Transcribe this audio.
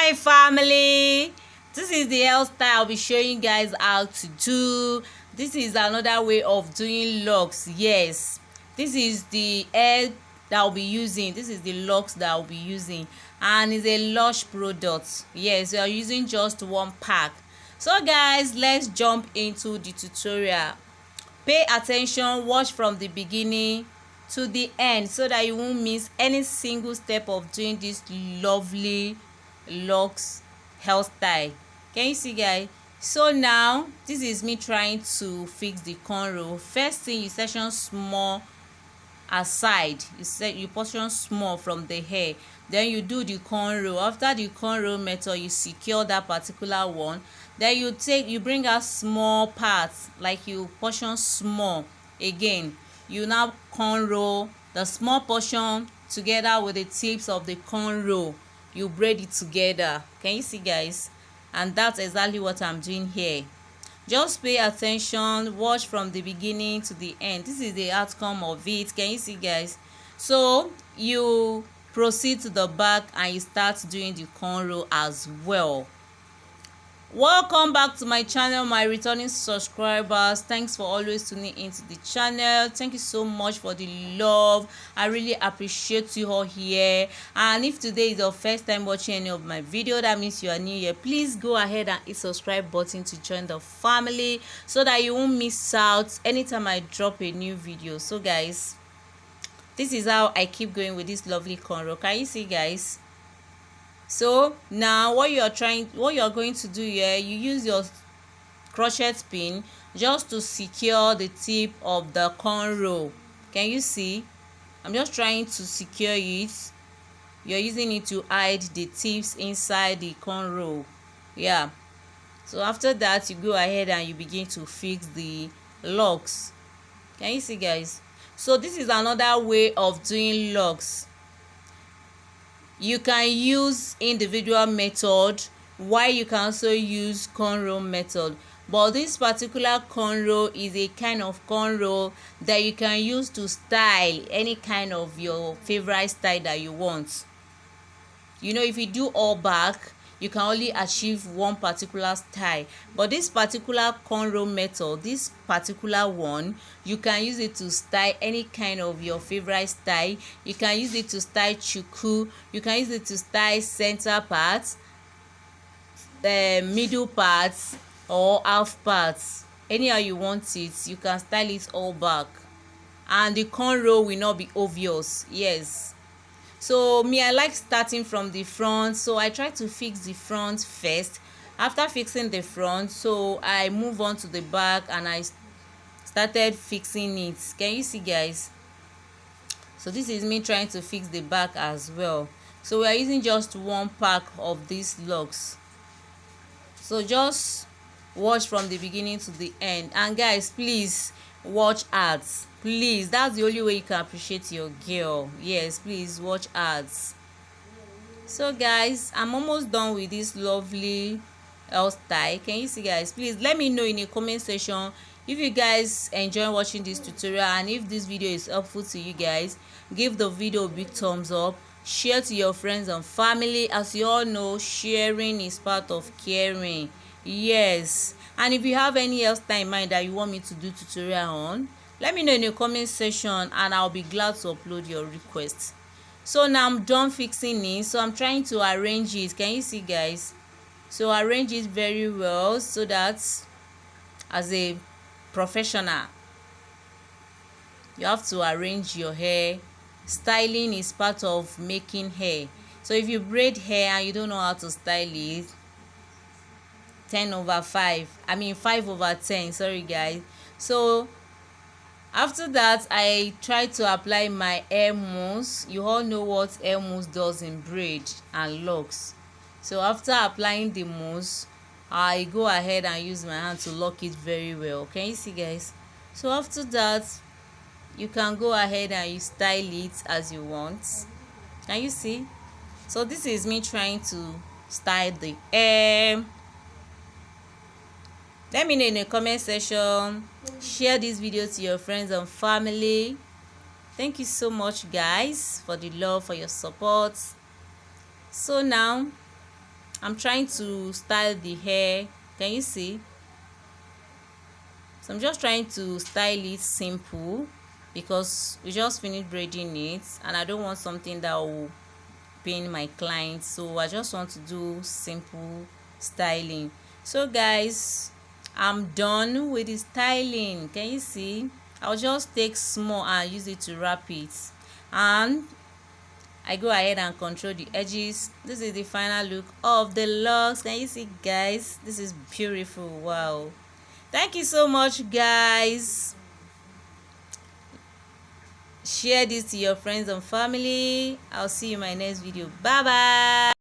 Hi family, this is the hairstyle I'll be showing you guys how to do. This is another way of doing locks. Yes, this is the hair that I'll be using. This is the locks that I'll be using, and it's a Lush product. Yes, we are using just one pack. So guys, let's jump into the tutorial. Pay attention, watch from the beginning to the end so that you won't miss any single step of doing this lovely locks hairstyle. Can you see guys? So now this is me trying to fix the cornrow. First thing, you section small aside, you portion small from the hair, then you do the cornrow. After the cornrow method, you secure that particular one, then you bring out small parts, like you portion small again, you now cornrow the small portion together with the tips of the cornrow, you braid it together. Can you see guys? And that's exactly what I'm doing here. Just pay attention, watch from the beginning to the end. This is the outcome of it. Can you see guys? So you proceed to the back and you start doing the cornrow as well. Welcome back to my channel, my returning subscribers. Thanks for always tuning into the channel. Thank you so much for the love. I really appreciate you all here. And if today is your first time watching any of my video, that means you are new here, please go ahead and hit subscribe button to join the family so that you won't miss out anytime I drop a new video. So guys, this is how I keep going with this lovely cornrow. Can you see guys? So now what you are going to do here, you use your crochet pin just to secure the tip of the cornrow. Can you see? I'm just trying to secure it. You're using it to hide the tips inside the cornrow. Yeah. So after that, you go ahead and you begin to fix the locks. Can you see guys? So this is another way of doing locks. You can use individual method, while you can also use cornrow method, but this particular cornrow is a kind of cornrow that you can use to style any kind of your favorite style that you want. You know, if you do all back, you can only achieve one particular style, but this particular cornrow method, this particular one, you can use it to style any kind of your favorite style. You can use it to style chuku, you can use it to style center parts, the middle parts, or half parts. Anyhow you want it, you can style it all back, and the cornrow will not be obvious. Yes. So me, I like starting from the front, so I try to fix the front first. After fixing the front, so I move on to the back and I started fixing it. Can you see guys? So this is me trying to fix the back as well. So we are using just one pack of these locks. So just watch from the beginning to the end, and guys, please watch ads. Please, that's the only way you can appreciate your girl. Yes, please watch ads. So guys, I'm almost done with this lovely hairstyle. Can you see guys? Please let me know in the comment section if you guys enjoy watching this tutorial, and if this video is helpful to you guys, give the video a big thumbs up, share to your friends and family. As you all know, sharing is part of caring. Yes. And if you have any hairstyle in mind that you want me to do tutorial on, let me know in the comment section and I'll be glad to upload your request. So now I'm done fixing it, so I'm trying to arrange it. Can you see guys? So arrange it very well so that as a professional, you have to arrange your hair. Styling is part of making hair. So if you braid hair and you don't know how to style it, 5/10, sorry guys. So after that, I try to apply my hair mousse. You all know what hair mousse does in braid and locks. So after applying the mousse, I go ahead and use my hand to lock it very well. Can you see guys? So after that, you can go ahead and you style it as you want. Can you see? So this is me trying to style the hair. Let me know in the comment section. Share this video to your friends and family. Thank you so much guys for the love, for your support. So now I'm trying to style the hair. Can you see? So I'm just trying to style it simple because we just finished braiding it and I don't want something that will pain my clients, so I just want to do simple styling. So guys, I'm done with the styling. Can you see? I'll just take small and use it to wrap it, and I go ahead and control the edges. This is the final look of the locks. Can you see, guys? This is beautiful. Wow, thank you so much, guys. Share this to your friends and family. I'll see you in my next video. Bye bye.